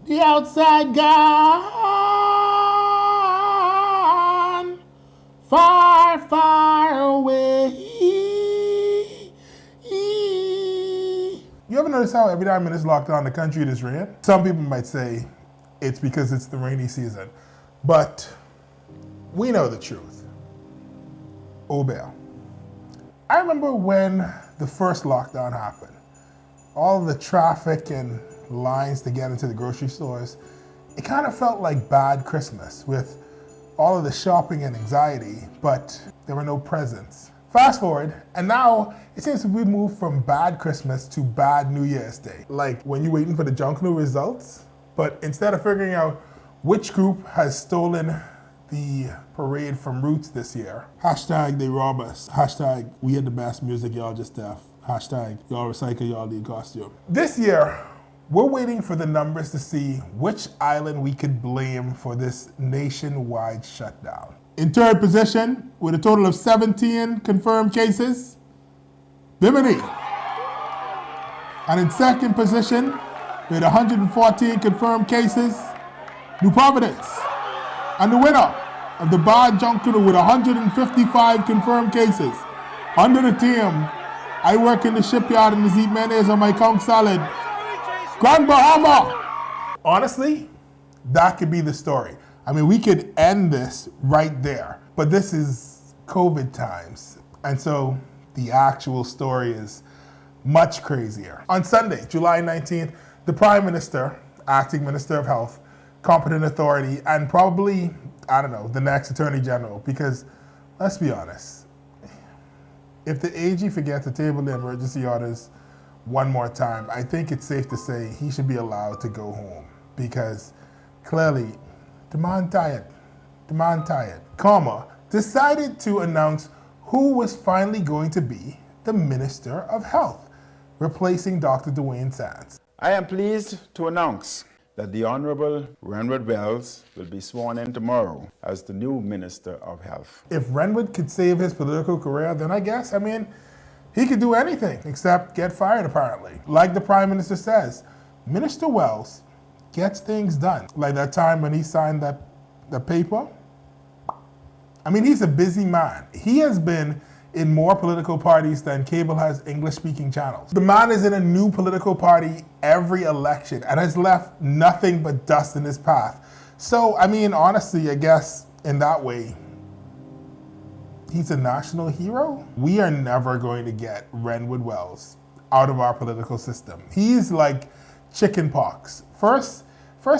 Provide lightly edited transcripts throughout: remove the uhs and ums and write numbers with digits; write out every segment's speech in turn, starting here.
The outside gone far, far away. You ever notice how every time in this lockdown the country it is rain? Some people might say it's because it's the rainy season, but we know the truth. Oh, Bill. I remember when the first lockdown happened. All the traffic and lines to get into the grocery stores, it kind of felt like bad Christmas with all of the shopping and anxiety, but there were no presents. Fast forward, and now it seems we moved from bad Christmas to bad New Year's Day. Like when you're waiting for the junk new results, but instead of figuring out which group has stolen the parade from Roots this year, hashtag they rob us, hashtag we had the best music, y'all just deaf, hashtag y'all recycle, y'all need costume. This year, we're waiting for the numbers to see which island we could blame for this nationwide shutdown. In third position, with a total of 17 confirmed cases, Bimini. And in second position, with 114 confirmed cases, New Providence. And the winner of the bad junk crew with 155 confirmed cases, under the team, I work in the shipyard and eat mayonnaise on my conch salad, Grand Bahama. Honestly, that could be the story. I mean, we could end this right there, but this is COVID times. And so the actual story is much crazier. On Sunday, July 19th, the Prime Minister, Acting Minister of Health, Competent Authority, and probably, I don't know, the next Attorney General, because let's be honest, if the AG forgets to table the emergency orders one more time, I think it's safe to say he should be allowed to go home, because clearly, demand tired, decided to announce who was finally going to be the Minister of Health, replacing Dr. Dwayne Sands. I am pleased to announce that the Honorable Renwood Wells will be sworn in tomorrow as the new Minister of Health. If Renwood could save his political career, then I guess, he could do anything except get fired, apparently. Like the Prime Minister says, Minister Wells gets things done. Like that time when he signed the paper. He's a busy man. He has been in more political parties than cable has English-speaking channels. The man is in a new political party every election and has left nothing but dust in his path. So, honestly, I guess in that way, he's a national hero. We are never going to get Renwood Wells out of our political system. He's like chicken pox. First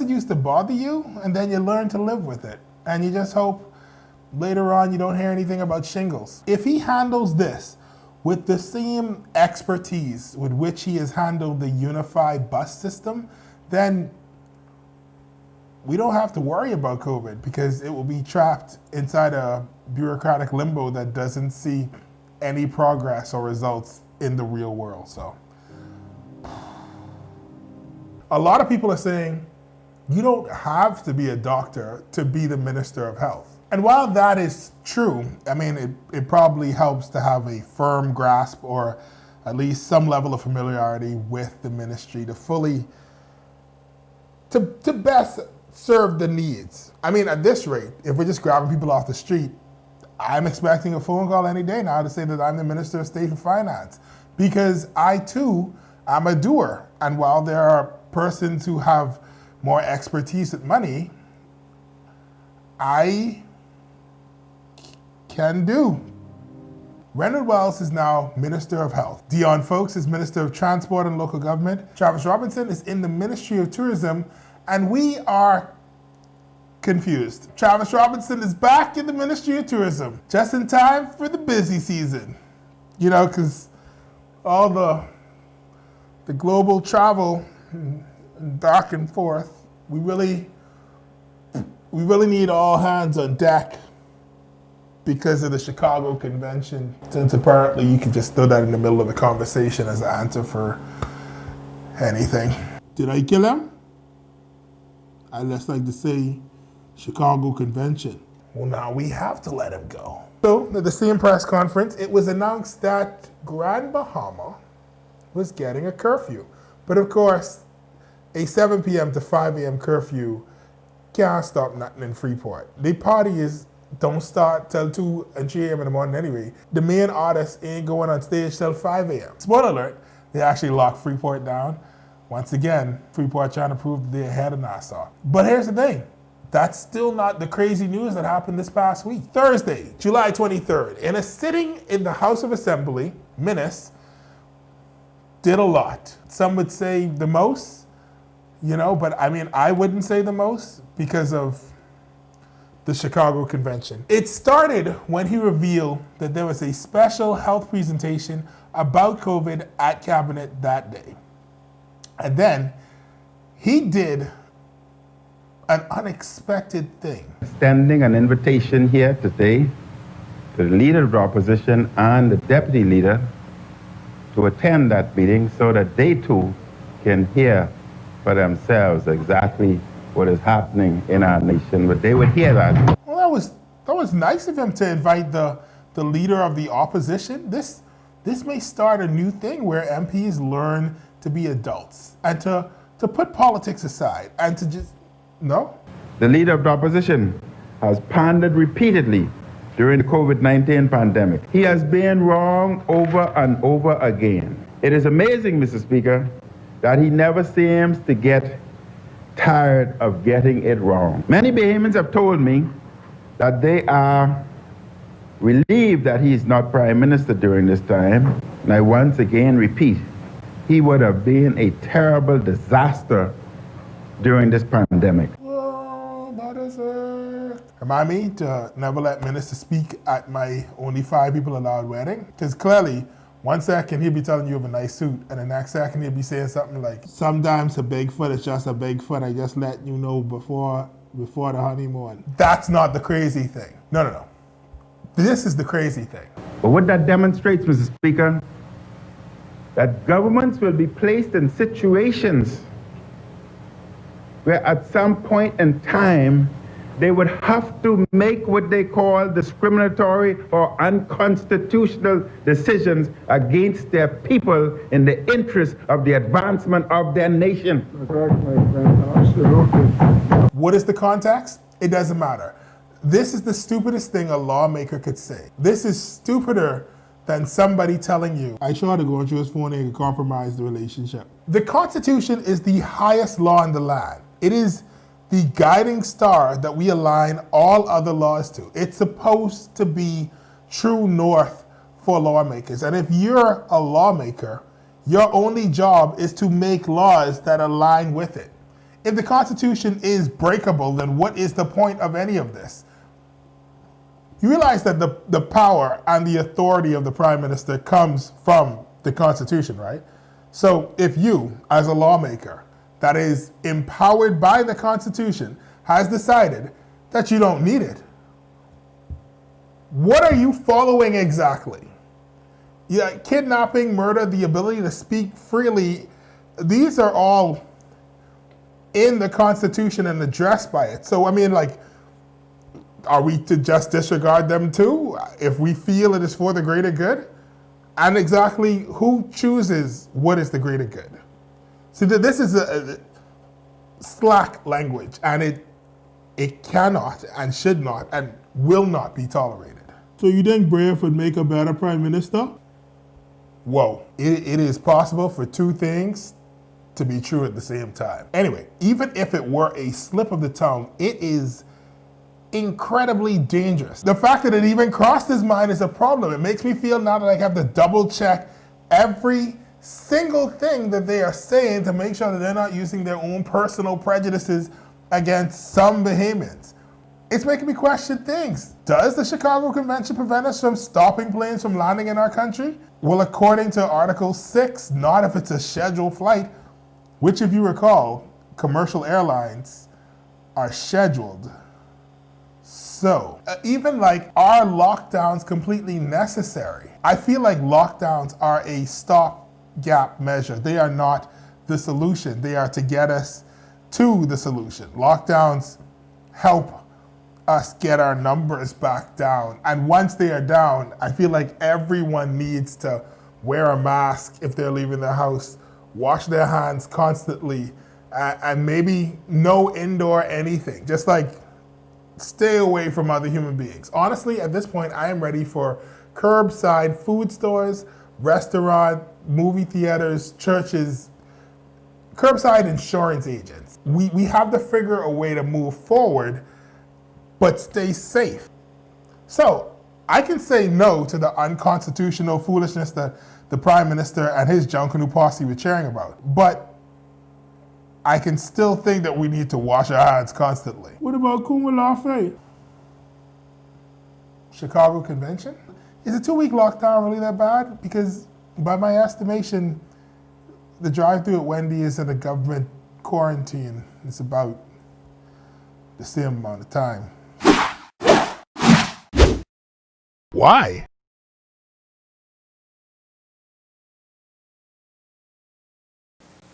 it used to bother you, and then you learn to live with it. And you just hope later on you don't hear anything about shingles. If he handles this with the same expertise with which he has handled the unified bus system, then we don't have to worry about COVID, because it will be trapped inside a bureaucratic limbo that doesn't see any progress or results in the real world. So a lot of people are saying you don't have to be a doctor to be the Minister of Health. And while that is true, it probably helps to have a firm grasp or at least some level of familiarity with the ministry to best serve the needs. At this rate, if we're just grabbing people off the street, I'm expecting a phone call any day now to say that I'm the Minister of State for Finance, because I too am a doer. And while there are persons who have more expertise with money, I can do. Renwood Wells is now Minister of Health. Dion Folks is Minister of Transport and Local Government. Travis Robinson is in the Ministry of Tourism, and we are confused. Travis Robinson is back in the Ministry of Tourism, just in time for the busy season. Because all the global travel back and forth, we really need all hands on deck because of the Chicago Convention, since apparently you can just throw that in the middle of a conversation as an answer for anything. Did I kill him? I just like to say Chicago Convention. Well, now we have to let him go. So at the same press conference, it was announced that Grand Bahama was getting a curfew. But of course, a 7 p.m. to 5 a.m. curfew can't stop nothing in Freeport. The party don't start till 2 and 3 a.m. in the morning anyway. The main artist ain't going on stage till 5 a.m. Spoiler alert, they actually locked Freeport down. Once again, Freeport trying to prove that they're ahead of Nassau. But here's the thing. That's still not the crazy news that happened this past week. Thursday, July 23rd, in a sitting in the House of Assembly, Minnis did a lot. Some would say the most, but I mean, I wouldn't say the most because of the Chicago Convention. It started when he revealed that there was a special health presentation about COVID at Cabinet that day. And then he did an unexpected thing. Extending an invitation here today to the leader of the opposition and the deputy leader to attend that meeting so that they too can hear for themselves exactly what is happening in our nation, but they would hear that. Well, that was nice of him to invite the leader of the opposition. This may start a new thing where MPs learn to be adults and to put politics aside and to just, no? The leader of the opposition has pandered repeatedly during the COVID-19 pandemic. He has been wrong over and over again. It is amazing, Mr. Speaker, that he never seems to get tired of getting it wrong. Many Bahamians have told me that they are relieved that he is not Prime Minister during this time. And I once again repeat, he would have been a terrible disaster during this pandemic. Oh, that is it. Remind me to never let minister speak at my only 5 people allowed wedding. Because clearly, one second he'll be telling you of a nice suit, and the next second he'll be saying something like, sometimes a big foot is just a big foot. I just let you know before the honeymoon. That's not the crazy thing. No. This is the crazy thing. But what that demonstrates, Mr. Speaker, that governments will be placed in situations where at some point in time, they would have to make what they call discriminatory or unconstitutional decisions against their people in the interest of the advancement of their nation. What is the context? It doesn't matter. This is the stupidest thing a lawmaker could say. This is stupider than somebody telling you, I tried to go into his phone and compromise the relationship. The Constitution is the highest law in the land. It is the guiding star that we align all other laws to. It's supposed to be true north for lawmakers. And if you're a lawmaker, your only job is to make laws that align with it. If the Constitution is breakable, then what is the point of any of this? You realize that the power and the authority of the Prime Minister comes from the Constitution, right? So if you, as a lawmaker, that is empowered by the Constitution, has decided that you don't need it, what are you following exactly? Yeah, kidnapping, murder, the ability to speak freely, these are all in the Constitution and addressed by it. So, I mean, are we to just disregard them too if we feel it is for the greater good? And exactly who chooses what is the greater good? See, this is a slack language, and it cannot and should not and will not be tolerated. So you think Brave would make a better Prime Minister? Whoa, it is possible for two things to be true at the same time. Anyway, even if it were a slip of the tongue, it is incredibly dangerous. The fact that it even crossed his mind is a problem. It makes me feel now that I have to double check every single thing that they are saying to make sure that they're not using their own personal prejudices against some Bahamians. It's making me question things. Does the Chicago Convention prevent us from stopping planes from landing in our country? Well, according to Article 6, not if it's a scheduled flight, which, if you recall, commercial airlines are scheduled. So, even are lockdowns completely necessary? I feel like lockdowns are a stopgap measure. They are not the solution. They are to get us to the solution. Lockdowns help us get our numbers back down. And once they are down, I feel like everyone needs to wear a mask if they're leaving their house, wash their hands constantly, and maybe no indoor anything. Just like stay away from other human beings. Honestly, at this point, I am ready for curbside food stores, restaurant, movie theaters, churches, curbside insurance agents. We have to figure a way to move forward, but stay safe. So I can say no to the unconstitutional foolishness that the Prime Minister and his Junkanoo posse were cheering about. But I can still think that we need to wash our hands constantly. What about Kumalafe? Chicago Convention? Is a 2-week lockdown really that bad? Because by my estimation, the drive-thru at Wendy's and the government quarantine is about the same amount of time. Why?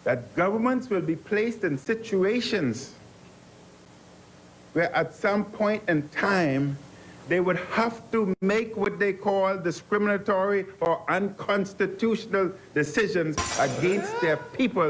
That governments will be placed in situations where at some point in time they would have to make what they call discriminatory or unconstitutional decisions against their people.